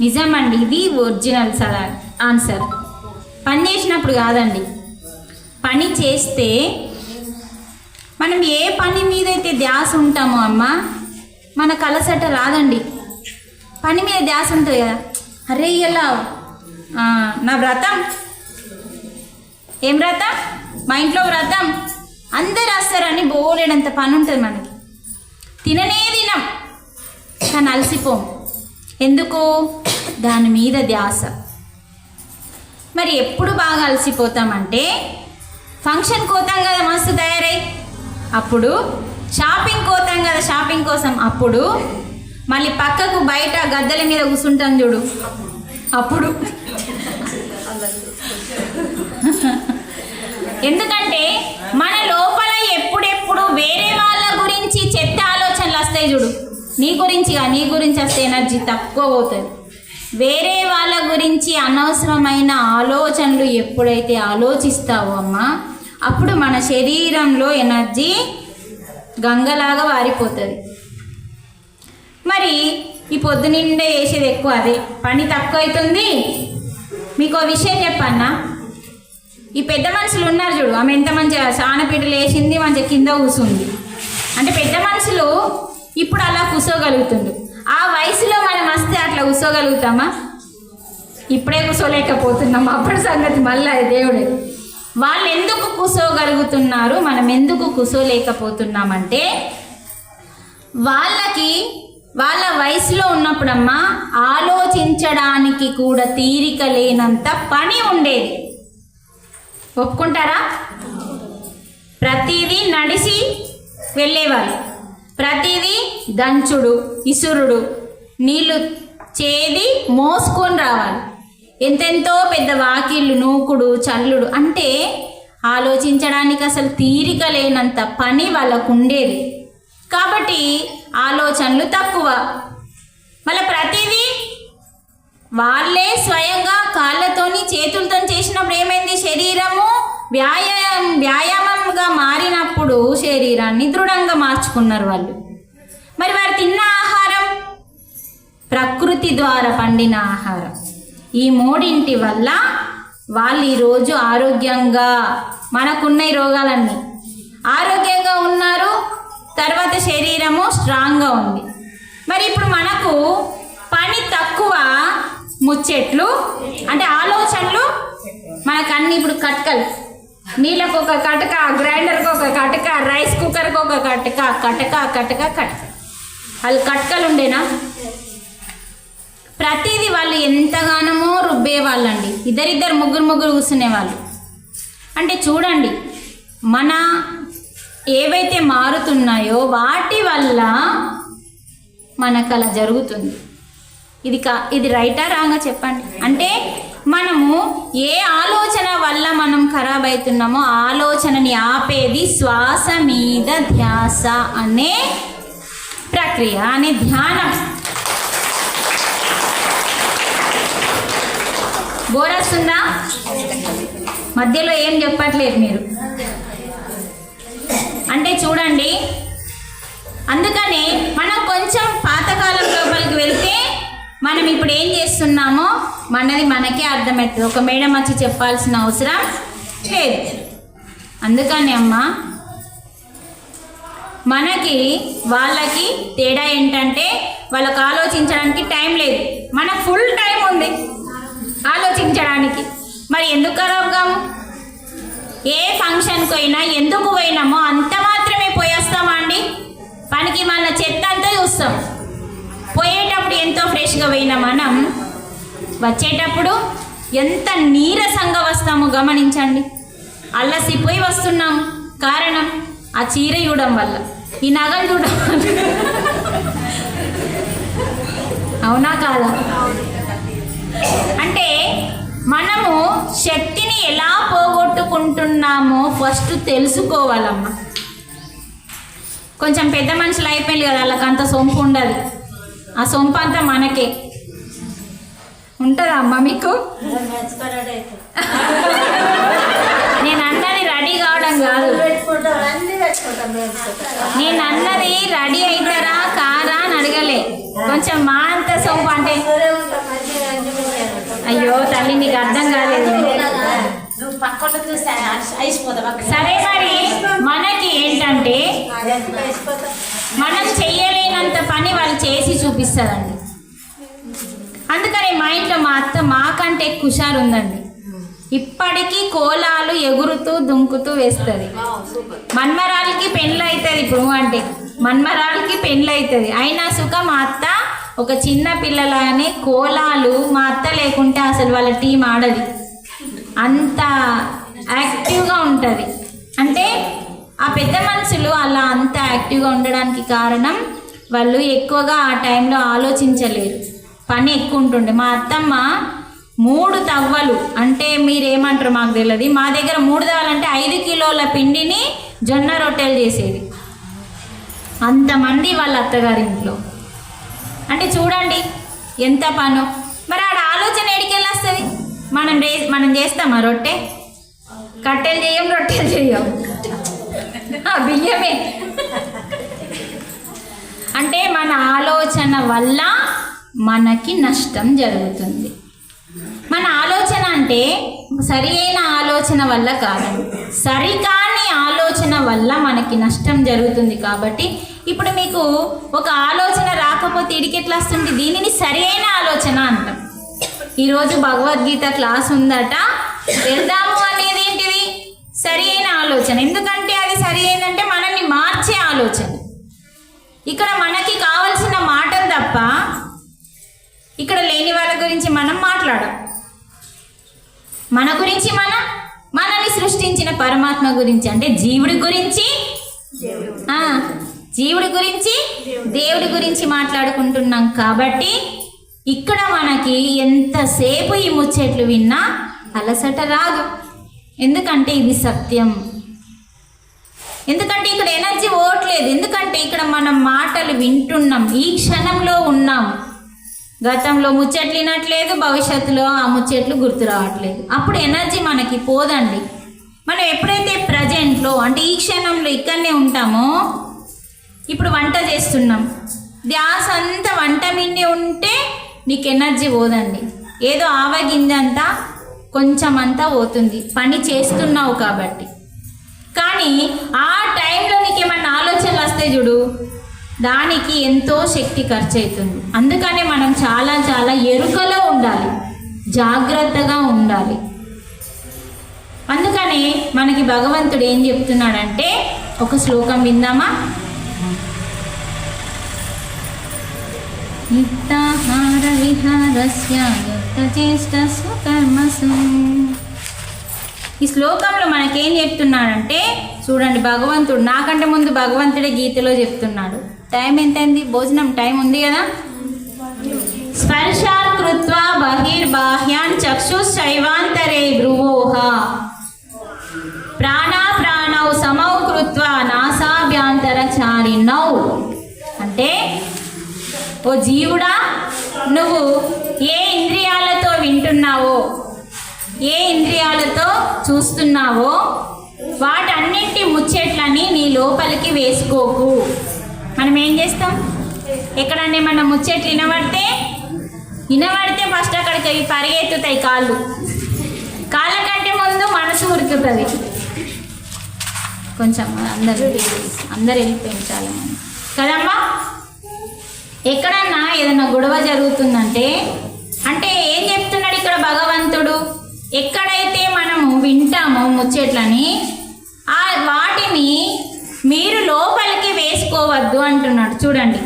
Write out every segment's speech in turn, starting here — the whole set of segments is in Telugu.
నిజమండి, ఇది ఒరిజినల్ ఆన్సర్. పని చేసినప్పుడు కాదండి, పని చేస్తే మనం ఏ పని మీద అయితే ధ్యాస ఉంటామో అమ్మ మనకు అలసట రాదండి. పని మీద ధ్యాస ఉంటుంది కదా, అరే ఇలా నా వ్రతం, ఏం వ్రతం, మా ఇంట్లో వ్రతం, అందరు వస్తారని బోలేడంత పని ఉంటుంది మనకి. తిననే తినం కానీ అలసిపోం, ఎందుకు? దాని మీద ధ్యాస. మరి ఎప్పుడు బాగా అలసిపోతామంటే ఫంక్షన్కి పోతాం కదా మస్తు తయారై, అప్పుడు షాపింగ్ పోతాం కదా షాపింగ్ కోసం, అప్పుడు మళ్ళీ పక్కకు బయట గద్దెల మీద కూర్చుంటాం చూడు, అప్పుడు. ఎందుకంటే మన లోపల ఎప్పుడెప్పుడు వేరే వాళ్ళ గురించి చెత్త ఆలోచనలు వస్తాయి చూడు, నీ గురించి వస్తే ఎనర్జీ తక్కువ పోతుంది. వేరే వాళ్ళ గురించి అనవసరమైన ఆలోచనలు ఎప్పుడైతే ఆలోచిస్తావో అమ్మా, అప్పుడు మన శరీరంలో ఎనర్జీ గంగలాగా వారిపోతుంది. మరి ఈ పొద్దునిండే వేసేది ఎక్కువ, అదే పని తక్కువ అవుతుంది. మీకు విషయం చెప్పన్నా, ఈ పెద్ద మనుషులు ఉన్నారు చూడు, ఆమె ఎంత మంచిగా సానపీటలు వేసింది, మంచిగా కింద కూర్చుంది. అంటే పెద్ద మనుషులు ఇప్పుడు అలా కూర్చోగలుగుతుంది. ఆ వయసులో మనం వస్తే అట్లా కూర్చోగలుగుతామా? ఇప్పుడే కూర్చోలేకపోతున్నాం, అప్పుడు సంగతి మళ్ళీ దేవుడే. వాళ్ళు ఎందుకు కూర్చోగలుగుతున్నారు, మనం ఎందుకు కూర్చోలేకపోతున్నామంటే వాళ్ళ వయసులో ఉన్నప్పుడమ్మా ఆలోచించడానికి కూడా తీరిక లేనంత పని ఉండేది. ఒప్పుకుంటారా? ప్రతిదీ నడిచి వెళ్ళేవాళ్ళు, ప్రతిదీ దంచుడు, ఇసురుడు, నీళ్లు చేది మోసుకొని రావాలి, ఎంతెంతో పెద్ద వాకిళ్ళు నూకుడు చల్లుడు, అంటే ఆలోచించడానికి అసలు తీరిక లేనంత పని వాళ్ళకు ఉండేది. కాబట్టి ఆలోచనలు తక్కువ. మళ్ళీ ప్రతిదీ వాళ్ళే స్వయంగా కాళ్ళతోని చేతులతో చేసినప్పుడు ఏమైంది, శరీరము వ్యాయామంగా మారినప్పుడు శరీరాన్ని దృఢంగా మార్చుకున్నారు వాళ్ళు. మరి వారు తిన్న ఆహారం ప్రకృతి ద్వారా పండిన ఆహారం. ఈ మూడింటి వల్ల వాళ్ళు ఈరోజు ఆరోగ్యంగా, మనకున్న ఈ రోగాలన్నీ ఆరోగ్యంగా ఉన్నారు. తర్వాత శరీరము స్ట్రాంగ్గా ఉంది. మరి ఇప్పుడు మనకు పని తక్కువ, ముచ్చట్లు అంటే ఆలోచనలు మనకు అన్ని. ఇప్పుడు కట్కలు, నీళ్ళకు ఒక కటక, గ్రైండర్కి ఒక కటక, రైస్ కుక్కర్కి ఒక కటక, కటక వాళ్ళు కట్కలు ఉండేనా? ప్రతిదీ వాళ్ళు ఎంతగానో రుబ్బేవాళ్ళండి. ఇద్దరిద్దరు ముగ్గురు కూర్చునేవాళ్ళు. అంటే చూడండి, మన ఏవైతే మారుతున్నాయో వాటి వల్ల మనకు అలా జరుగుతుంది. ఇది రైటా రాంగా చెప్పండి. అంటే మనము ఏ ఆలోచన వల్ల మనం ఖరాబ్ అవుతున్నామో ఆలోచనని ఆపేది శ్వాస మీద ధ్యాస అనే ప్రక్రియ, అనే ధ్యానం. బోరస్తుందా? మధ్యలో ఏం చెప్పట్లేదు మీరు. అంటే చూడండి, అందుకనే మనం కొంచెం పాతకాలం లోపలికి వెళ్తే మనం ఇప్పుడు ఏం చేస్తున్నామో మనకే అర్థమవుతుంది. ఒక మేడం వచ్చి చెప్పాల్సిన అవసరం లేదు. అందుకని అమ్మ, మనకి వాళ్ళకి తేడా ఏంటంటే వాళ్ళకి ఆలోచించడానికి టైం లేదు, మనకు ఫుల్ టైం ఉంది ఆలోచించడానికి. మరి ఎందుకు ఖరాబ్ కాము? ఏ ఫంక్షన్కి పోయినా ఎందుకు పోయినామో అంత మాత్రమే పోయేస్తామా అండి? పనికి మన చెత్త అంతా చూస్తాం. పోయేటప్పుడు ఎంతో ఫ్రెష్గా పోయినా మనం, వచ్చేటప్పుడు ఎంత నీరసంగా వస్తామో గమనించండి. అల్లసిపోయి వస్తున్నాము. కారణం ఆ చీర చూడడం వల్ల, ఈ నగలు చూడడం వల్ల. అవునా కాదా? అంటే మనము శక్తిని ఎలా పోగొట్టుకుంటున్నామో ఫస్ట్ తెలుసుకోవాలమ్మా. కొంచెం పెద్ద మనుషులు అయిపోయింది కదా, వాళ్ళకి అంత సొంపు ఉండదు. ఆ సొంపు అంతా మనకే ఉంటుందా అమ్మా మీకు? నేను అన్నది రెడీ కావడం కాదు, నేను అన్నది రెడీ అవుతారా కారా అని అడగలే. కొంచెం మా అంత సొంపు అంటే తల్లి నీకు అర్థం కాలేదు. సరే మరి మనకి ఏంటంటే మనం చెయ్యలేనంత పని వాళ్ళు చేసి చూపిస్తారండి. అందుకని మా ఇంట్లో మా అత్త మాకంటే ఎక్కువ హుషారు ఉందండి. ఇప్పటికీ కోలాలు ఎగురుతూ దుంకుతూ వేస్తుంది. మన్మరాలకి పెళ్ళి అవుతుంది. ఇప్పుడు అంటే మన్మరాలకి పెళ్ళి అవుతుంది. అయినా సుఖ మా అత్త ఒక చిన్న పిల్లలానే కోలాలు మా అత్త లేకుంటే అసలు వాళ్ళ టీం ఆడది. అంత యాక్టివ్గా ఉంటుంది. అంటే ఆ పెద్ద మనుషులు అలా అంత యాక్టివ్గా ఉండడానికి కారణం వాళ్ళు ఎక్కువగా ఆ టైంలో ఆలోచించలేరు, పని ఎక్కువ ఉంటుండే. మా అత్తమ్మ 3 తవ్వలు అంటే మీరేమంటారు మాకు తెలియదు, మా దగ్గర 3 తవ్వలు అంటే 5 కిలోల పిండిని జొన్న రొట్టెలు చేసేది. అంతమంది వాళ్ళ అత్తగారి ఇంట్లో. అంటే చూడండి ఎంత పనో. మరి ఆడ ఆలోచన ఎడికెళ్ళి వస్తుంది? మనం చేస్తామా రొట్టె? కట్టెలు చేయం, రొట్టెలు చేయం, బియ్యమే. అంటే మన ఆలోచన వల్ల మనకి నష్టం జరుగుతుంది. మన ఆలోచన అంటే సరి అయిన ఆలోచన వల్ల కాదు, సరికాని ఆలోచన వల్ల మనకి నష్టం జరుగుతుంది. కాబట్టి ఇప్పుడు మీకు ఒక ఆలోచన రాకపోతే ఇడికెట్లా వస్తుంది? దీనిని సరి అయిన ఆలోచన అంటాం. ఈరోజు భగవద్గీత క్లాస్ ఉందట, వెళ్దాము అనేది ఏంటిది? సరి అయిన ఆలోచన. ఎందుకంటే అది సరి అయిందంటే మనల్ని మార్చే ఆలోచన. ఇక్కడ మనకి కావలసిన మాటలు తప్ప ఇక్కడ లేని వాళ్ళ గురించి మనం మాట్లాడం. మన గురించి మనల్ని సృష్టించిన పరమాత్మ గురించి, అంటే జీవుడి గురించి దేవుడి గురించి మాట్లాడుకుంటున్నాం. కాబట్టి ఇక్కడ మనకి ఎంతసేపు ఈ ముచ్చట్లు విన్నా అలసట రాదు. ఎందుకంటే ఇది సత్యం. ఎందుకంటే ఇక్కడ ఎనర్జీ పోవట్లేదు. ఎందుకంటే ఇక్కడ మనం మాటలు వింటున్నాం, ఈ క్షణంలో ఉన్నాం. గతంలో ముచ్చట్లు వినట్లేదు, భవిష్యత్తులో ఆ ముచ్చట్లు గుర్తు రావట్లేదు. అప్పుడు ఎనర్జీ మనకి పోదండి. మనం ఎప్పుడైతే ప్రజెంట్లో అంటే ఈ క్షణంలో ఇక్కడనే ఉంటామో, ఇప్పుడు వంట చేస్తున్నాం, ధ్యాస అంతా వంట మిండి ఉంటే నీకు ఎనర్జీ పోదండి. ఏదో ఆవగింజంతా కొంచెం అంతా పోతుంది, పని చేస్తున్నావు కాబట్టి. కానీ ఆ టైంలో నీకు ఏమన్నా ఆలోచనలు వస్తాయి చూడు, దానికి ఎంతో శక్తి ఖర్చు అవుతుంది. అందుకనే మనం చాలా చాలా ఎరుకలో ఉండాలి, జాగ్రత్తగా ఉండాలి. అందుకనే మనకి భగవంతుడు ఏం చెప్తున్నాడంటే, ఒక శ్లోకం విందామా? యుక్తాహార విహారస్య యుక్తచేష్టస్వ కర్మసు. ఈ శ్లోకంలో మనకేం చెప్తున్నాడంటే చూడండి, భగవంతుడు నాకంటే ముందు భగవంతుడే గీతలో చెప్తున్నాడు. టైం ఎంతైంది? భోజనం టైం ఉంది కదా. స్పర్శాన్ కృత్వా బహిర్బాహ్యాన్ చక్షుశ్చైవాంతరే భ్రువోః ప్రాణౌ సమౌ కృత్వా నాసాభ్యాంతరచారిణౌ. అంటే ఓ జీవుడా, నువ్వు ఏ ఇంద్రియాలతో వింటున్నావో, ఏ ఇంద్రియాలతో చూస్తున్నావో వాటన్నింటి ముచ్చట్లని నీ లోపలికి వేసుకోకు. మనం ఏం చేస్తాం? ఎక్కడన్నా మనం ముచ్చట్లు వినబడితే ఫస్ట్ అక్కడికి పరిగెత్తుతాయి కాళ్ళ కంటే ముందు మనసు ఉరుకుతుంది. కొంచెం అందరు వెళ్ళిపోయింది చాలా మంది కదమ్మా. ఎక్కడన్నా ఏదైనా గొడవ జరుగుతుందంటే అంటే ఏం చెప్తున్నాడు ఇక్కడ భగవంతుడు? ఎక్కడైతే మనము వింటామో ముచ్చట్లని వాటిని మీరు లోపలికి వేసుకోవద్దు అంటున్నాడు. చూడండి,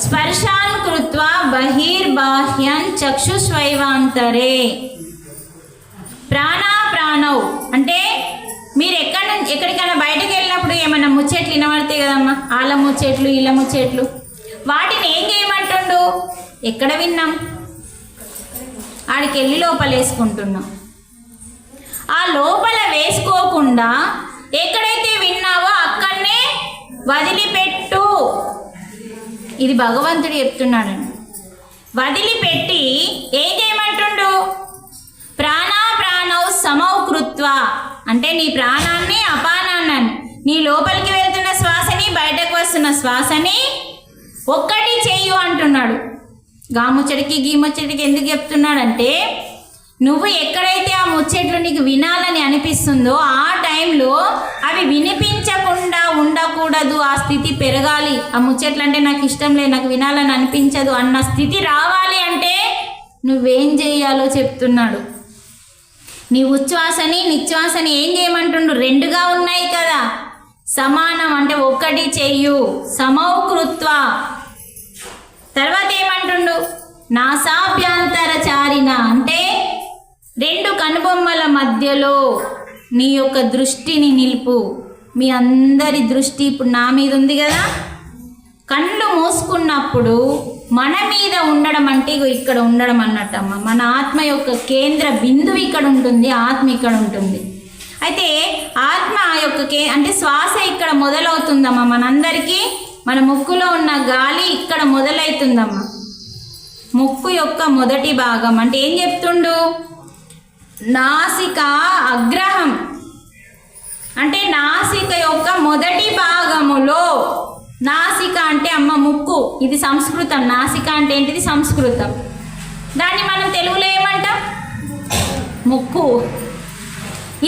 స్పర్శాన్ కృత్వా బహిర్బాహ్యం చక్షుస్వైవాంతరే ప్రాణౌ. అంటే మీరు ఎక్కడికైనా బయటకు వెళ్ళినప్పుడు ఏమన్నా ముచ్చట్లు వినబడతాయి కదమ్మా, వాళ్ళ ముచ్చట్లు వీళ్ళ ముచ్చట్లు, వాటిని ఏం చేయమంటుండు? ఎక్కడ విన్నాం ఆడికి వెళ్ళి లోపల వేసుకుంటున్నాం. ఆ లోపల వేసుకోకుండా ఎక్కడైతే విన్నావో అక్కడనే వదిలిపెట్టు. ఇది భగవంతుడు చెప్తున్నాడండి. వదిలిపెట్టి ఏం చేయమంటుండు? ప్రాణౌ సమౌ కృత్వా. అంటే నీ ప్రాణాన్ని అపానాన్ని, నీ లోపలికి వెళ్తున్న శ్వాసని బయటకు వస్తున్న శ్వాసని ఒక్కటి చెయ్యు అంటున్నాడు. గా ముచ్చటికి గీ ముచ్చటికి ఎందుకు చెప్తున్నాడంటే నువ్వు ఎక్కడైతే ఆ ముచ్చట్లు నీకు వినాలని అనిపిస్తుందో ఆ టైంలో అవి వినిపించకుండా ఉండకూడదు. ఆ స్థితి పెరగాలి. ఆ ముచ్చట్లు అంటే నాకు ఇష్టం లేదు, నాకు వినాలని అనిపించదు అన్న స్థితి రావాలి అంటే నువ్వేం చేయాలో చెప్తున్నాడు. నీ ఉచ్ఛ్వాసని నిశ్వాసని ఏం చేయమంటుండు? రెండుగా ఉన్నాయి కదా, సమానం అంటే ఒకటి చెయ్యు. సమౌకృత్వ. తర్వాత ఏమంటుండు? నాసాభ్యంతరచారిన అంటే రెండు కనుబొమ్మల మధ్యలో నీ యొక్క దృష్టిని నిలుపు. మీ అందరి దృష్టి ఇప్పుడు నా మీద ఉంది కదా. కళ్ళు మూసుకున్నప్పుడు మన మీద ఉండడం అంటే ఇక్కడ ఉండడం అన్నట్టమ్మ. మన ఆత్మ యొక్క కేంద్ర బిందువు ఇక్కడ ఉంటుంది, ఆత్మ ఇక్కడ ఉంటుంది. అయితే ఆత్మ యొక్క అంటే శ్వాస ఇక్కడ మొదలవుతుందమ్మా మనందరికీ. మన ముక్కులో ఉన్న గాలి ఇక్కడ మొదలవుతుందమ్మా. ముక్కు యొక్క మొదటి భాగం అంటే ఏం చెప్తుండు? నాసిక అగ్రహం అంటే నాసిక యొక్క మొదటి భాగములో. నాసిక అంటే అమ్మ ముక్కు, ఇది సంస్కృతం. నాసిక అంటే ఏంటిది? సంస్కృతం. దాన్ని మనం తెలుగులో ఏమంటాం? ముక్కు.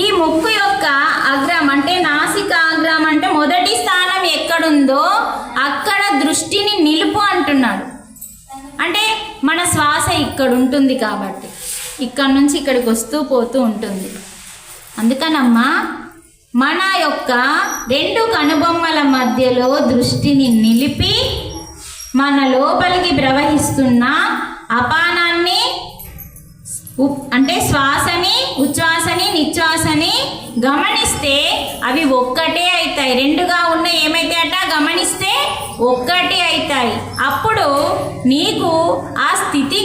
ఈ ముక్కు యొక్క అగ్రం అంటే నాసిక అగ్రం అంటే మొదటి స్థానం ఎక్కడుందో అక్కడ దృష్టిని నిలుపు అంటున్నాడు. అంటే మన శ్వాస ఇక్కడ ఉంటుంది కాబట్టి ఇక్కడ నుంచి ఇక్కడికి వస్తూ పోతూ ఉంటుంది. అందుకనమ్మా మన యొక్క రెండు కనుబొమ్మల మధ్యలో దృష్టిని నిలిపి మన లోపలికి ప్రవహిస్తున్న అపానాన్ని అంటే శ్వాసని ఉచ్ఛ్వాసని నిశ్వాసని గమనిస్తే అవి ఒక్కటే అవుతాయి. రెండుగా ఉన్న ఏమైతే అట గమనిస్తే ఒక్కటే అవుతాయి. అప్పుడు నీకు ఆ స్థితి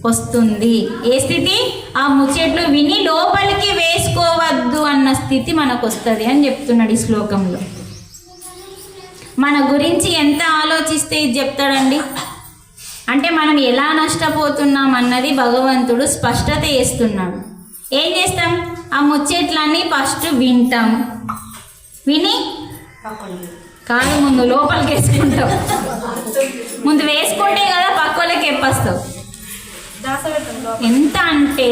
వస్తుంది. ఏ స్థితి? ఆ ముచ్చట్లు విని లోపలికి వేసుకోవద్దు అన్న స్థితి మనకు వస్తుంది అని చెప్తున్నాడు ఈ శ్లోకంలో. మన గురించి ఎంత ఆలోచిస్తే ఇది చెప్తాడండి. అంటే మనం ఎలా నష్టపోతున్నాం అన్నది భగవంతుడు స్పష్టత చేస్తున్నాడు. ఏం చేస్తాం? ఆ ముచ్చట్లన్నీ ఫస్ట్ వింటాం. విని కాదు ముందు లోపలికి వేసుకుంటాం. ముందు వేసుకుంటే కదా పక్కలకి ఎప్పస్తావు. ఎంత అంటే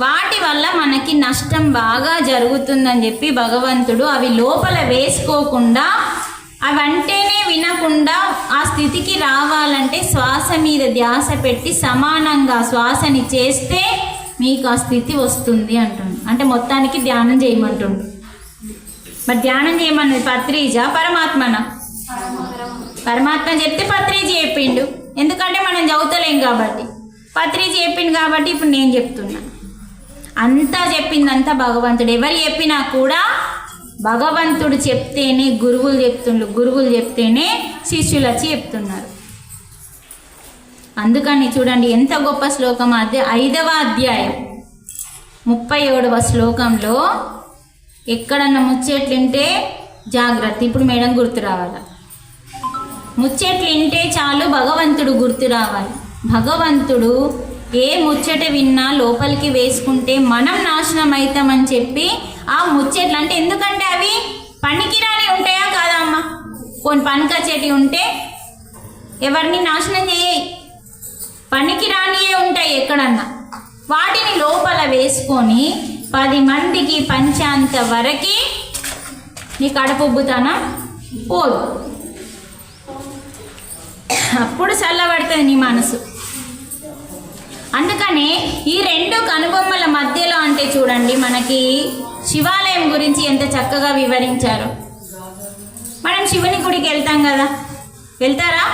వాటి వల్ల మనకి నష్టం బాగా జరుగుతుందని చెప్పి భగవంతుడు అవి లోపల వేసుకోకుండా అవంటేనే వినకుండా ఆ స్థితికి రావాలంటే శ్వాస మీద ధ్యాస పెట్టి సమానంగా శ్వాసని చేస్తే మీకు ఆ స్థితి వస్తుంది అంటుండు. అంటే మొత్తానికి ధ్యానం చేయమంటుండు. మరి ధ్యానం చేయమన్నది పత్రిజ పరమాత్మన? పరమాత్మ చెప్తే పత్రిజీ చెప్పిండు. ఎందుకంటే మనం చదువుతలేం కాబట్టి. పత్రిజీ చెప్పిండు కాబట్టి ఇప్పుడు నేను చెప్తున్నా. అంతా చెప్పిందంతా భగవంతుడు. ఎవరు చెప్పినా కూడా భగవంతుడు చెప్తేనే గురువులు చెప్తుండ్రు, గురువులు చెప్తేనే శిష్యులు వచ్చి చెప్తున్నారు. అందుకని చూడండి ఎంత గొప్ప శ్లోకం. 5వ అధ్యాయం 37వ శ్లోకంలో ఎక్కడన్నా ముచ్చట్లుంటే జాగ్రత్త. ఇప్పుడు మేడం గుర్తు రావాలి. ముచ్చట్లు వింటే చాలు భగవంతుడు గుర్తు రావాలి. భగవంతుడు ఏ ముచ్చట విన్నా లోపలికి వేసుకుంటే మనం నాశనం అవుతామని చెప్పి ఆ ముచ్చట్లు అంటే ఎందుకంటే అవి పనికిరాని ఉంటాయా కాదా అమ్మ? కొన్ని పనికొచ్చేటి ఉంటే ఎవరిని నాశనం చేయి, పనికిరానియే ఉంటాయి ఎక్కడన్నా. వాటిని లోపల వేసుకొని 10 మందికి పంచేంత వరకు నీ కడుపుబ్బుతనం పోదు. అప్పుడు చల్లబడుతుంది నీ మనసు. అందుకనే ఈ రెండు కనుబొమ్మల మధ్యలో అంటే చూడండి మనకి శివాలయం గురించి ఎంత చక్కగా వివరించారు. మనం శివుని గుడికి వెళ్తాం కదా, వెళ్తారా?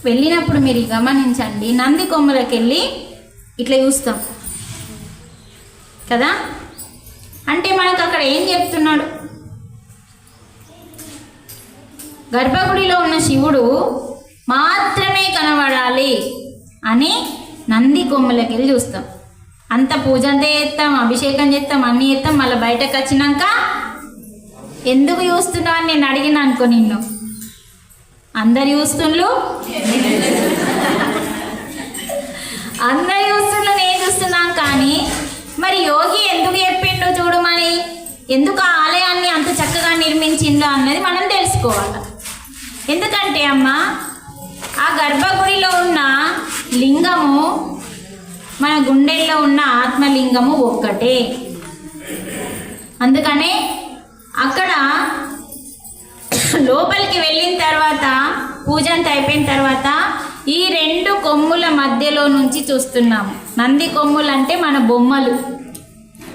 వెళ్ళినప్పుడు మీరు గమనించండి, నంది కొమ్మలకి వెళ్ళి ఇట్లా చూస్తాం కదా. అంటే మనకు అక్కడ ఏం చెప్తున్నాడు? గర్భగుడిలో ఉన్న శివుడు మాత్రమే కనబడాలి అని నంది కొమ్మలకి వెళ్ళి చూస్తాం. అంత పూజ అంతా చేస్తాం, అభిషేకం చేస్తాం, అన్నీ చేస్తాం. మళ్ళీ బయటకు వచ్చినాక ఎందుకు చూస్తున్నావు అని నేను అడిగిన అనుకో నిన్ను, అందరు చూస్తుండ్రు, అందరు చూస్తుండ్రు, నేను చూస్తున్నాం. కానీ మరి యోగి ఎందుకు చెప్పిండు చూడమని, ఎందుకు ఆ ఆలయాన్ని అంత చక్కగా నిర్మించిందో అన్నది మనం తెలుసుకోవాలి. ఎందుకంటే అమ్మ ఆ లింగము మన గుండెల్లో ఉన్న ఆత్మలింగము ఒక్కటే. అందుకనే అక్కడ లోపలికి వెళ్ళిన తర్వాత పూజ అంతా అయిపోయిన తర్వాత ఈ రెండు కొమ్ముల మధ్యలో నుంచి చూస్తున్నాము. నంది కొమ్ములు అంటే మన బొమ్మలు.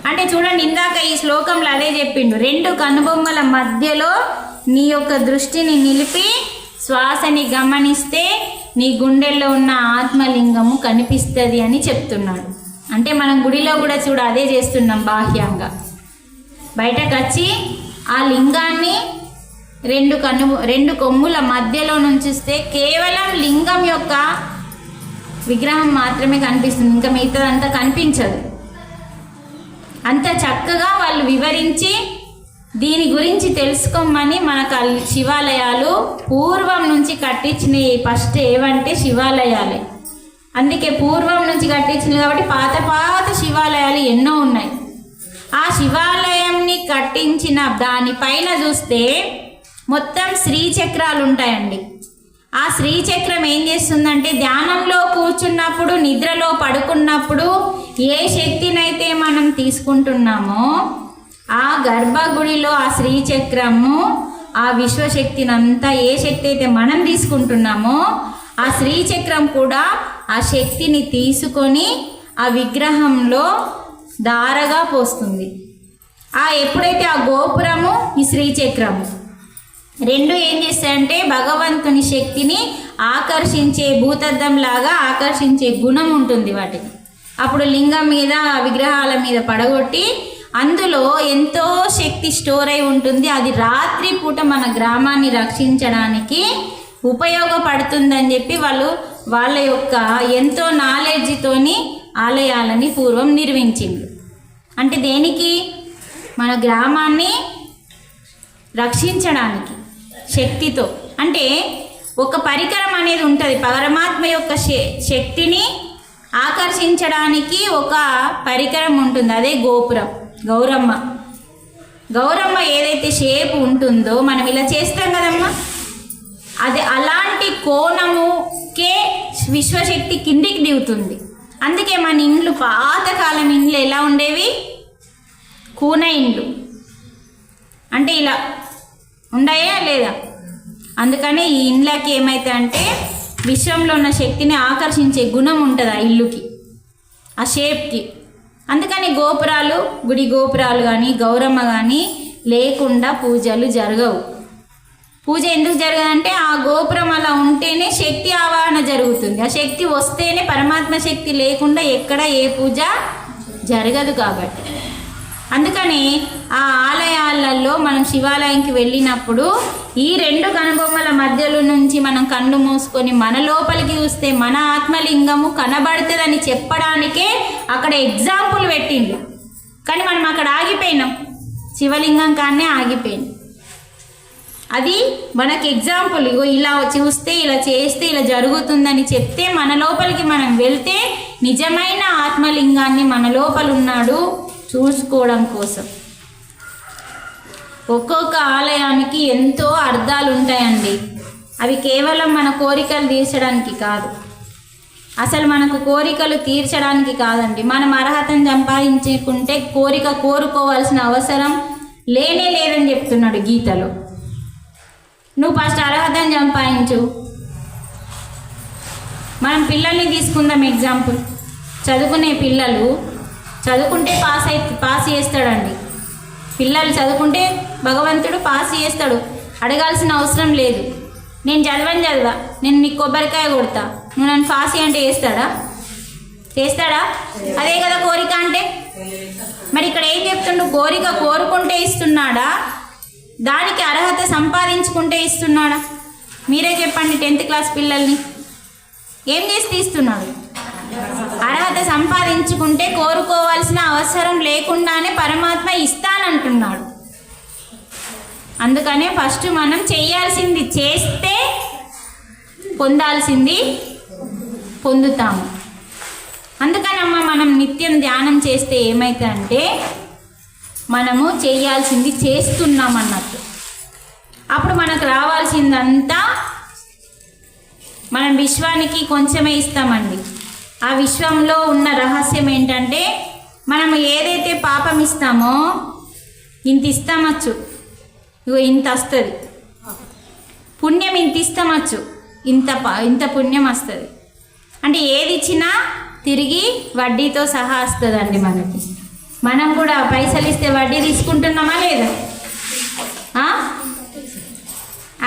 అంటే చూడండి, ఇందాక ఈ శ్లోకంలో అదే చెప్పిండు, రెండు కనుబొమ్మల మధ్యలో నీ యొక్క దృష్టిని నిలిపి శ్వాసని గమనిస్తే నీ గుండెల్లో ఉన్న ఆత్మలింగము కనిపిస్తుంది అని చెప్తున్నాడు. అంటే మనం గుడిలో కూడా చూడ అదే చేస్తున్నాం. బాహ్యంగా బయటకు వచ్చి ఆ లింగాన్ని రెండు కొమ్ముల మధ్యలో నుంచిస్తే కేవలం లింగం యొక్క విగ్రహం మాత్రమే కనిపిస్తుంది, ఇంకా మిగతాదంతా కనిపించదు. అంత చక్కగా వాళ్ళు వివరించి దీని గురించి తెలుసుకోమని మనకు శివాలయాలు పూర్వం నుంచి కట్టించినవి. ఫస్ట్ ఏవంటే శివాలయాలే. అందుకే పూర్వం నుంచి కట్టించినవి కాబట్టి పాత శివాలయాలు ఎన్నో ఉన్నాయి. ఆ శివాలయంని కట్టించిన దానిపైన చూస్తే మొత్తం శ్రీచక్రాలు ఉంటాయండి. ఆ శ్రీచక్రం ఏం చేస్తుందంటే ధ్యానంలో కూర్చున్నప్పుడు, నిద్రలో పడుకున్నప్పుడు ఏ శక్తినైతే మనం తీసుకుంటున్నామో ఆ గర్భగుడిలో ఆ శ్రీచక్రము ఆ విశ్వశక్తినంతా, ఏ శక్తి అయితే మనం తీసుకుంటున్నామో ఆ శ్రీచక్రం కూడా ఆ శక్తిని తీసుకొని ఆ విగ్రహంలో ధారగా పోస్తుంది. ఎప్పుడైతే ఆ గోపురము ఈ శ్రీచక్రము రెండు ఏం చేస్తాయంటే భగవంతుని శక్తిని ఆకర్షించే, భూతద్దంలాగా ఆకర్షించే గుణం ఉంటుంది వాటికి. అప్పుడు లింగం మీద, విగ్రహాల మీద పడగొట్టి అందులో ఎంతో శక్తి స్టోర్ అయి ఉంటుంది. అది రాత్రి పూట మన గ్రామాన్ని రక్షించడానికి ఉపయోగపడుతుందని చెప్పి వాళ్ళ యొక్క ఎంతో నాలెడ్జ్తోని ఆలయాలని పూర్వం నిర్మించింది. అంటే దేనికి? మన గ్రామాన్ని రక్షించడానికి శక్తితో. అంటే ఒక పరికరం అనేది ఉంటుంది, పరమాత్మ యొక్క శక్తిని ఆకర్షించడానికి ఒక పరికరం ఉంటుంది, అదే గోపురం. గౌరమ్మ ఏదైతే షేప్ ఉంటుందో మనం ఇలా చేస్తాం కదమ్మా, అది అలాంటి కోణముకే విశ్వశక్తి కిందికి దిగుతుంది. అందుకే మన ఇండ్లు, పాతకాలం ఇండ్లు ఎలా ఉండేవి? కూన ఇండ్లు అంటే ఇలా ఉండయా లేదా? అందుకనే ఈ ఇండ్లకి ఏమైతే అంటే విశ్వంలో ఉన్న శక్తిని ఆకర్షించే గుణం ఉంటుంది ఆ ఇల్లుకి, ఆ షేప్కి. అందుకని గోపురాలు, గుడి గోపురాలు కానీ గౌరమ్మ కానీ లేకుండా పూజలు జరగవు. పూజ ఎందుకు జరగదంటే ఆ గోపురం అలా ఉంటేనే శక్తి ఆవాహన జరుగుతుంది. ఆ శక్తి వస్తేనే, పరమాత్మ శక్తి లేకుండా ఎక్కడ ఏ పూజ జరగదు. కాబట్టి అందుకని ఆ ఆలయాలలో మనం శివాలయంకి వెళ్ళినప్పుడు ఈ రెండు కనుబొమ్మల మధ్యలో నుంచి మనం కన్ను మూసుకొని మన లోపలికి చూస్తే మన ఆత్మలింగము కనబడుతుందని చెప్పడానికే అక్కడ ఎగ్జాంపుల్ పెట్టిండు. కానీ మనం అక్కడ ఆగిపోయినాం, శివలింగం కానే ఆగిపోయింది. అది మనకి ఎగ్జాంపుల్. ఇగో ఇలా చూస్తే, ఇలా చేస్తే ఇలా జరుగుతుందని చెప్తే మన లోపలికి మనం వెళ్తే నిజమైన ఆత్మలింగాన్ని మన లోపల ఉన్నాడు చూసుకోవడం కోసం. ఒక్కొక్క ఆలయానికి ఎంతో అర్థాలు ఉంటాయండి. అవి కేవలం మన కోరికలు తీర్చడానికి కాదు, అసలు మనకు కోరికలు తీర్చడానికి కాదండి. మనం అర్హతను సంపాదించుకుంటే కోరిక కోరుకోవాల్సిన అవసరం లేనే లేదని చెప్తున్నాడు గీతలో. నువ్వు ఫస్ట్ అర్హతను సంపాదించు. మనం పిల్లల్ని తీసుకుందాం ఎగ్జాంపుల్. చదువుకునే పిల్లలు చదువుకుంటే పాస్ చేస్తాడండి. పిల్లలు చదువుకుంటే భగవంతుడు పాస్ చేస్తాడు, అడగాల్సిన అవసరం లేదు. నేను చదవా, నేను నీకు కొబ్బరికాయ కొడతా, నువ్వు నన్ను పాస్ అంటే చేస్తాడా? అదే కదా కోరిక అంటే. మరి ఇక్కడ ఏం చెప్తుండు? కోరిక కోరుకుంటే ఇస్తున్నాడా, దానికి అర్హత సంపాదించుకుంటే ఇస్తున్నాడా? మీరే చెప్పండి. 10th క్లాస్ పిల్లల్ని ఏం చేసి తీస్తున్నాడు? అర్హత సంపాదించుకుంటే కోరుకోవాల్సిన అవసరం లేకుండానే పరమాత్మ ఇస్తానంటున్నాడు. అందుకనే ఫస్ట్ మనం చేయాల్సింది చేస్తే పొందాల్సింది పొందుతాము. అందుకనమ్మ మనం నిత్యం ధ్యానం చేస్తే ఏమైతుందంటే మనము చేయాల్సింది చేస్తున్నాం అన్నట్టు. అప్పుడు మనకు రావాల్సిందంతా మనం విశ్వానికి కొంచెమే ఇస్తామండి. ఆ విశ్వంలో ఉన్న రహస్యం ఏంటంటే మనం ఏదైతే పాపం ఇస్తామో ఇంత ఇస్తామచ్చు, ఇగో ఇంత వస్తుంది. పుణ్యం ఇంత ఇస్తామచ్చు, ఇంత పుణ్యం వస్తుంది. అంటే ఏది ఇచ్చినా తిరిగి వడ్డీతో సహా వస్తుందండి మనకి. మనం కూడా పైసలు ఇస్తే వడ్డీ తీసుకుంటున్నామా లేదా?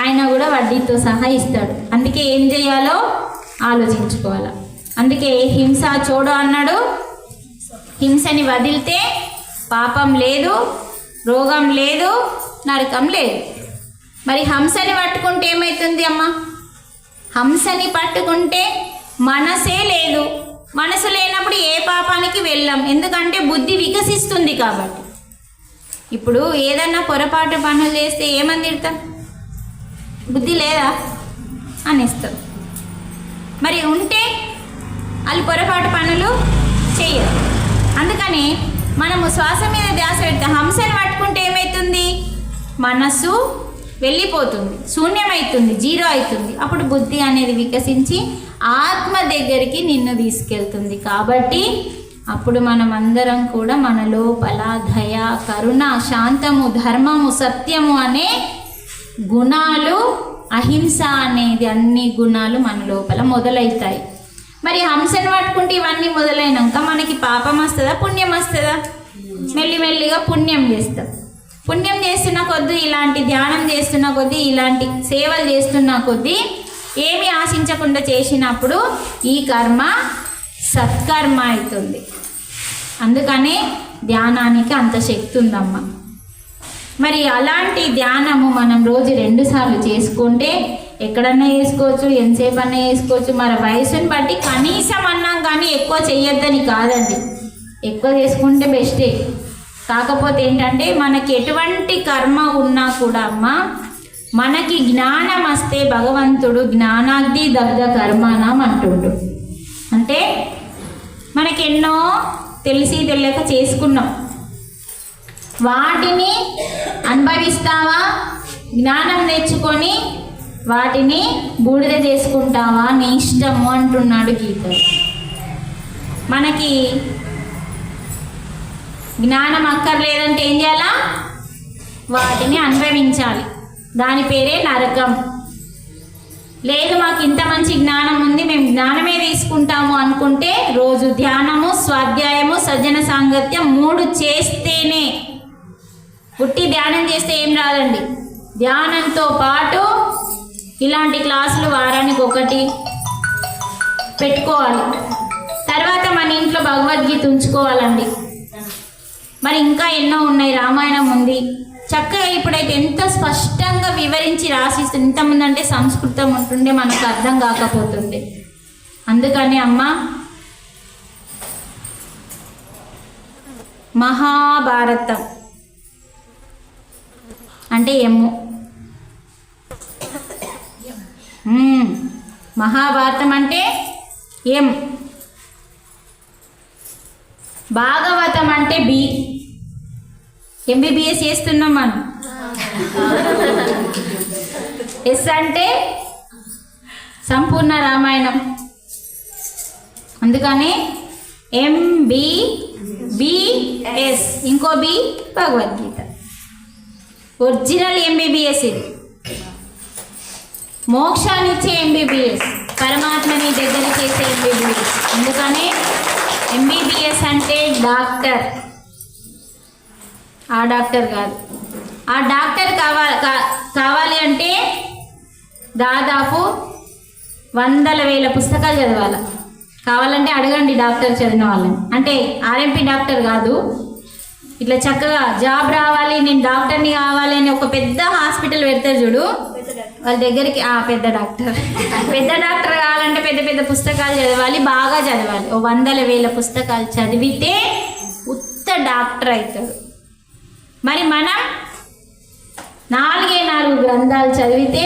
ఆయన కూడా వడ్డీతో సహా ఇస్తాడు. అందుకే ఏం చేయాలో ఆలోచించుకోవాలి. అందుకే హింస చూడు అన్నాడు. హింసని వదిలితే పాపం లేదు, రోగం లేదు, నరకం లేదు. మరి హంసని పట్టుకుంటే ఏమవుతుంది అమ్మ? హంసని పట్టుకుంటే మనసే లేదు. మనసు లేనప్పుడు ఏ పాపానికి వెళ్ళాం, ఎందుకంటే బుద్ధి వికసిస్తుంది కాబట్టి. ఇప్పుడు ఏదన్నా పొరపాటు పనులు చేస్తే ఏమని తిడతాం? బుద్ధి లేదా అనేస్తాం. మరి ఉంటే వాళ్ళు పొరపాటు పనులు చేయరు. అందుకని మనము శ్వాస మీద ధ్యాస పెడతాం. హంసని పట్టుకుంటే ఏమవుతుంది? మనసు వెళ్ళిపోతుంది, శూన్యమవుతుంది, జీరో అవుతుంది. అప్పుడు బుద్ధి అనేది వికసించి ఆత్మ దగ్గరికి నిన్ను తీసుకెళ్తుంది. కాబట్టి అప్పుడు మనం అందరం కూడా మన లోపల దయ, కరుణ, శాంతము, ధర్మము, సత్యము అనే గుణాలు, అహింస అనేది అన్ని గుణాలు మన లోపల మొదలవుతాయి. మరి హంసను పట్టుకుంటే ఇవన్నీ మొదలైనాక మనకి పాపం వస్తుందా, పుణ్యం వస్తుందా? మెల్లిమెల్లిగా పుణ్యం చేస్తాం. పుణ్యం చేస్తున్న కొద్దీ, ఇలాంటి ధ్యానం చేస్తున్న కొద్దీ, ఇలాంటి సేవలు చేస్తున్న కొద్దీ, ఏమి ఆశించకుండా చేసినప్పుడు ఈ కర్మ సత్కర్మ అవుతుంది. అందుకనే ధ్యానానికి అంత శక్తి ఉందమ్మా. మరి అలాంటి ధ్యానము మనం రోజు 2 సార్లు చేసుకుంటే ఎక్కడన్నా చేసుకోవచ్చు, ఎంతసేపు అన్నా చేసుకోవచ్చు. మన వయసుని బట్టి కనీసం అన్నాం, కానీ ఎక్కువ చెయ్యొద్దని కాదండి. ఎక్కువ చేసుకుంటే బెస్టే. కాకపోతే ఏంటంటే మనకి ఎటువంటి కర్మ ఉన్నా కూడా అమ్మ, మనకి జ్ఞానం వస్తే భగవంతుడు జ్ఞానాగ్ని దగ్ధ కర్మానం అంటుండు. అంటే మనకెన్నో తెలిసి తెలియక చేసుకున్నాం, వాటిని అనుభవిస్తావా, జ్ఞానం తెచ్చుకొని వాటిని బూడిద చేసుకుంటావా, నీ ఇష్టము అంటున్నాడు గీత. మనకి జ్ఞానం అక్కర్లేదంటే ఏం చేయాలా? వాటిని అనుభవించాలి. దాని పేరే నరకం. లేదు మాకు ఇంత మంచి జ్ఞానం ఉంది, మేము జ్ఞానమే తీసుకుంటాము అనుకుంటే రోజు ధ్యానము, స్వాధ్యాయము, సజ్జన సాంగత్యం 3 చేస్తేనే. పుట్టి ధ్యానం చేస్తే ఏం రాదండి. ధ్యానంతో పాటు ఇలాంటి క్లాసులు వారానికి 1 పెట్టుకోవాలి. తర్వాత మన ఇంట్లో భగవద్గీత ఉంచుకోవాలండి. మరి ఇంకా ఎన్నో ఉన్నాయి, రామాయణం ఉంది చక్కగా. ఇప్పుడైతే ఎంత స్పష్టంగా వివరించి రాసిస్తుంది. ఇంతకుముందు అంటే సంస్కృతం ఉంటుండే, మనకు అర్థం కాకపోతుండే. అందుకని అమ్మ, మహాభారతం అంటే ఎమ్ము, మహాభారతం అంటే ఎం, భాగవతం అంటే బి. ఎంబీబీఎస్ చేస్తున్నాం మనం. ఎస్ అంటే సంపూర్ణ రామాయణం. అందుకని MBBS, ఇంకో బి భగవద్గీత. ఒరిజినల్ ఎంబీబీఎస్ ఇది, మోక్షాన్నిచ్చే ఎంబీబీఎస్, పరమాత్మని దగ్గర చేసే ఎంబీబీఎస్. అందుకనే ఎంబీబీఎస్ అంటే డాక్టర్. ఆ డాక్టర్ కాదు. ఆ డాక్టర్ కావాలి అంటే దాదాపు 100,000 పుస్తకాలు చదవాలి. కావాలంటే అడగండి డాక్టర్ చదివిన వాళ్ళని. అంటే ఆర్ఎంపీ డాక్టర్ కాదు, ఇట్లా చక్కగా జాబ్ రావాలి, నేను డాక్టర్ని కావాలి అని ఒక పెద్ద హాస్పిటల్ పెడతారు చూడు, వాళ్ళ దగ్గరికి పెద్ద డాక్టర్ కావాలంటే పెద్ద పెద్ద పుస్తకాలు చదవాలి, బాగా చదవాలి. 100,000 పుస్తకాలు చదివితే ఉత్త డాక్టర్ అవుతాడు. మరి మనం 4 గ్రంథాలు చదివితే,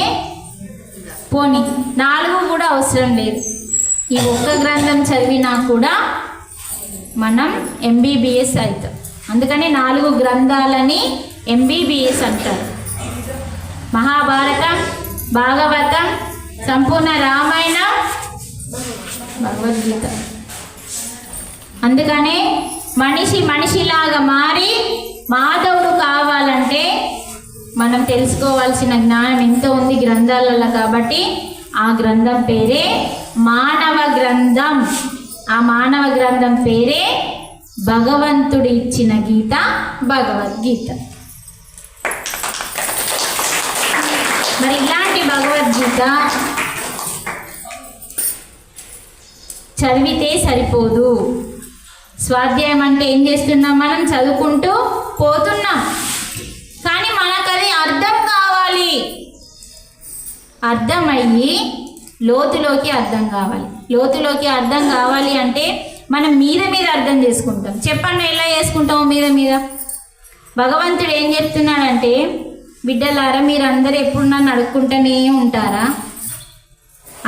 పోనీ 4 కూడా అవసరం లేదు, ఈ 1 గ్రంథం చదివినా కూడా మనం ఎంబీబీఎస్ అవుతాం. అందుకని 4 గ్రంథాలని ఎంబీబీఎస్ అంటారు. మహాభారతం, భాగవతం, సంపూర్ణ రామాయణం, భగవద్గీత. అందుకనే మనిషిలాగా మారి మాధవుడు కావాలంటే మనం తెలుసుకోవాల్సిన జ్ఞానం ఎంతో ఉంది గ్రంథాలలో. కాబట్టి ఆ గ్రంథం పేరే మానవ గ్రంథం. ఆ మానవ గ్రంథం పేరే భగవంతుడు ఇచ్చిన గీత, భగవద్గీత. మరి ఇలాంటి భగవద్గీత చదివితే సరిపోదు. స్వాధ్యాయం అంటే ఏం చేస్తున్నాం? మనం చదువుకుంటూ పోతున్నాం, కానీ మనకు అది అర్థం కావాలి. అర్థమయ్యి లోతులోకి అర్థం కావాలి. లోతులోకి అర్థం కావాలి అంటే మనం మీద అర్థం చేసుకుంటాం. చెప్పండి, ఎలా చేసుకుంటాము? మీద భగవంతుడు ఏం చెప్తున్నాడంటే, బిడ్డలారా మీరందరూ ఎప్పుడు నన్ను అడుక్కుంటూనే ఉంటారా?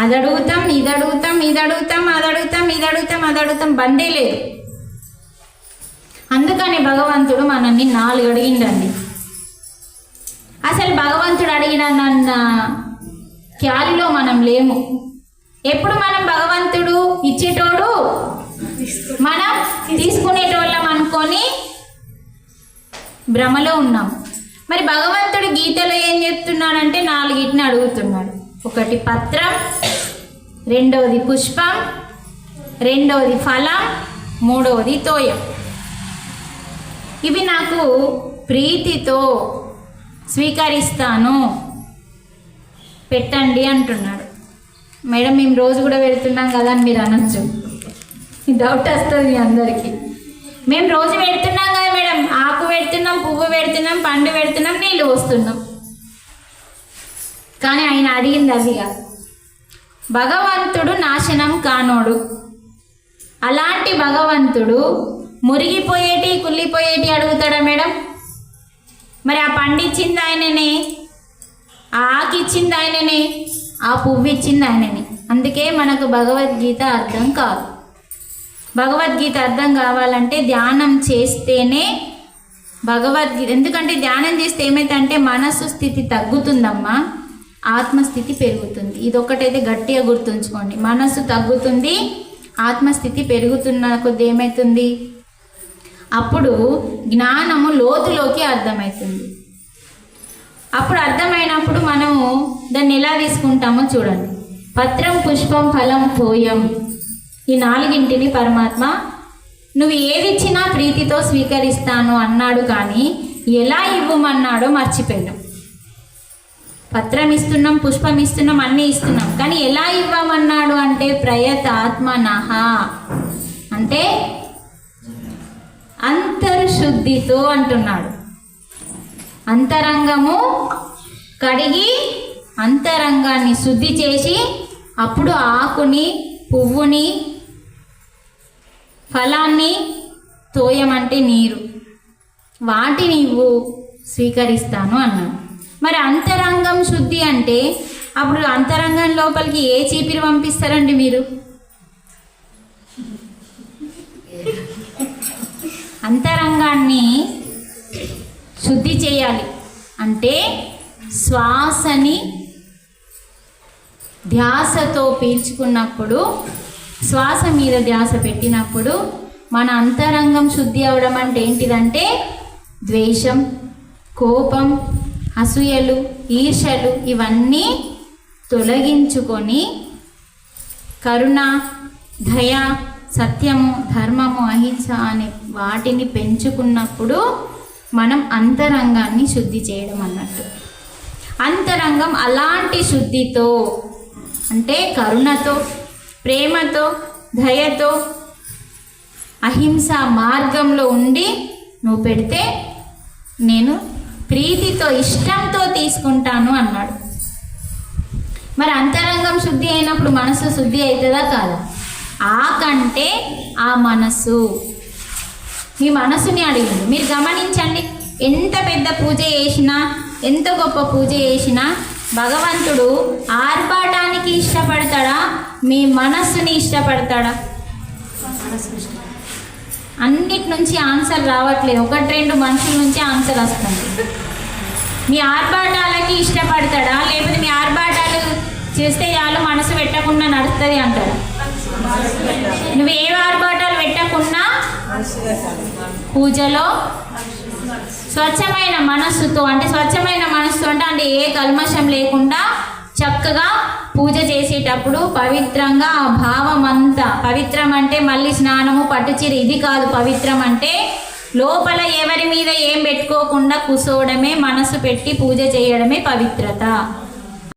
అది అడుగుతాం, ఇది అడుగుతాం, ఇది అడుగుతాం, అది అడుగుతాం, ఇది అడుగుతాం, అది అడుగుతాం, బందే లేదు. అందుకని భగవంతుడు మనల్ని 4 అడిగిండండి. అసలు భగవంతుడు అడిగినన్న క్యాలిలో మనం లేము. ఎప్పుడు మనం భగవంతుడు ఇచ్చేటోడు, మనం తీసుకునేటోళ్ళం అనుకొని భ్రమలో ఉన్నాం. మరి భగవంతుడు గీతలో ఏం చెప్తున్నాడంటే 4 అడుగుతున్నాడు. 1 పత్రం, 2 పుష్పం, 2 ఫలం, 3 తోయం. ఇవి నాకు ప్రీతితో స్వీకరిస్తాను, పెట్టండి అంటున్నాడు. మేడం మేము రోజు కూడా పెడుతున్నాం కదా అని మీరు అనొచ్చు. డౌట్ వస్తుంది మీ అందరికీ. మేము రోజు పెడుతున్నాం కదా మేడం, ఆకు పెడుతున్నాం, పువ్వు పెడుతున్నాం, పండు పెడుతున్నాం, నీళ్ళు పోస్తున్నాం. కానీ ఆయన అడిగింది అదిగా. భగవంతుడు నాశనం కానోడు. అలాంటి భగవంతుడు మురిగిపోయేటి, కుళ్ళిపోయేటి అడుగుతాడా మేడం? మరి ఆ పండిచ్చింది ఆయననే, ఆ ఆకిచ్చింది ఆయననే, ఆ పువ్వు ఇచ్చింది ఆయననే. అందుకే మనకు భగవద్గీత అర్థం కాదు. భగవద్గీత అర్థం కావాలంటే ధ్యానం చేస్తేనే భగవద్గీత. ఎందుకంటే ధ్యానం చేస్తే ఏమైందంటే మనసు స్థితి తగ్గుతుందమ్మా, ఆత్మస్థితి పెరుగుతుంది. ఇదొక్కటైతే గట్టిగా గుర్తుంచుకోండి. మనసు తగ్గుతుంది, ఆత్మస్థితి పెరుగుతున్న కొద్ది ఏమవుతుంది? అప్పుడు జ్ఞానము లోతులోకి అర్థమవుతుంది. అప్పుడు అర్థమైనప్పుడు మనము దాన్ని ఎలా తీసుకుంటామో చూడండి. పత్రం, పుష్పం, ఫలం, తోయం, ఈ 4 పరమాత్మ నువ్వు ఏది ఇచ్చినా ప్రీతితో స్వీకరిస్తాను అన్నాడు. కానీ ఎలా ఇవ్వమన్నాడో మర్చిపోయాం. పత్రం ఇస్తున్నాం, పుష్పం ఇస్తున్నాం, అన్నీ ఇస్తున్నాం, కానీ ఎలా ఇవ్వమన్నాడు అంటే ప్రయతాత్మనః, అంటే అంతర్శుద్ధితో అంటున్నాడు. అంతరంగము కడిగి అంతరంగాన్ని శుద్ధి చేసి అప్పుడు ఆకుని, పువ్వుని, ఫలాన్ని, తోయం అంటే నీరు, వాటిని ఇవ్వు, స్వీకరిస్తాను అన్నాడు. మరి అంతరంగం శుద్ధి అంటే అప్పుడు అంతరంగం లోపలికి ఏ చీపిరి పంపిస్తారండి మీరు? అంతరంగాన్ని శుద్ధి చేయాలి అంటే శ్వాసని ధ్యాసతో పీల్చుకున్నప్పుడు, శ్వాస మీద ధ్యాస పెట్టినప్పుడు మన అంతరంగం శుద్ధి అవడం అంటే ఏంటిదంటే ద్వేషం, కోపం, అసూయలు, ఈర్ష్యలు ఇవన్నీ తొలగించుకొని కరుణ, దయ, సత్యము, ధర్మము, అహింస అనే వాటిని పెంచుకున్నప్పుడు మనం అంతరంగాన్ని శుద్ధి చేయడం అన్నట్టు. అంతరంగం అలాంటి శుద్ధితో అంటే కరుణతో, ప్రేమతో, దయతో, అహింస మార్గంలో ఉండి నువ్వు పెడితే నేను ప్రీతితో, ఇష్టంతో తీసుకుంటాను అన్నాడు. మరి అంతరంగం శుద్ధి అయినప్పుడు మనసు శుద్ధి అవుతుందా కాదా? ఆకంటే ఆ మనసు, మీ మనసుని అడిగింది. మీరు గమనించండి, ఎంత పెద్ద పూజ చేసినా, ఎంత గొప్ప పూజ చేసినా భగవంతుడు ఆర్భాటానికి ఇష్టపడతాడా, మీ మనస్సుని ఇష్టపడతాడా? అన్నిటి నుంచి ఆన్సర్ రావట్లేదు, 1-2 మనుషుల నుంచి ఆన్సర్ వస్తుంది. మీ ఆర్భాటాలకి ఇష్టపడతాడా, లేకపోతే మీ ఆర్భాటాలు చేస్తే చాలు మనసు పెట్టకుండా నడుస్తుంది అంటాడు? నువ్వు ఏ ఆర్భాటాలు పెట్టకుండా పూజలో స్వచ్ఛమైన మనస్సుతో అంటే అంటే ఏ కల్మషం లేకుండా చక్కగా పూజ చేసేటప్పుడు పవిత్రంగా ఆ భావం అంతా, పవిత్రం అంటే మళ్ళీ స్నానము పట్టుచీర ఇది కాదు, పవిత్రం అంటే లోపల ఎవరి మీద ఏం పెట్టుకోకుండా కూర్చోవడమే, మనసు పెట్టి పూజ చేయడమే పవిత్రత.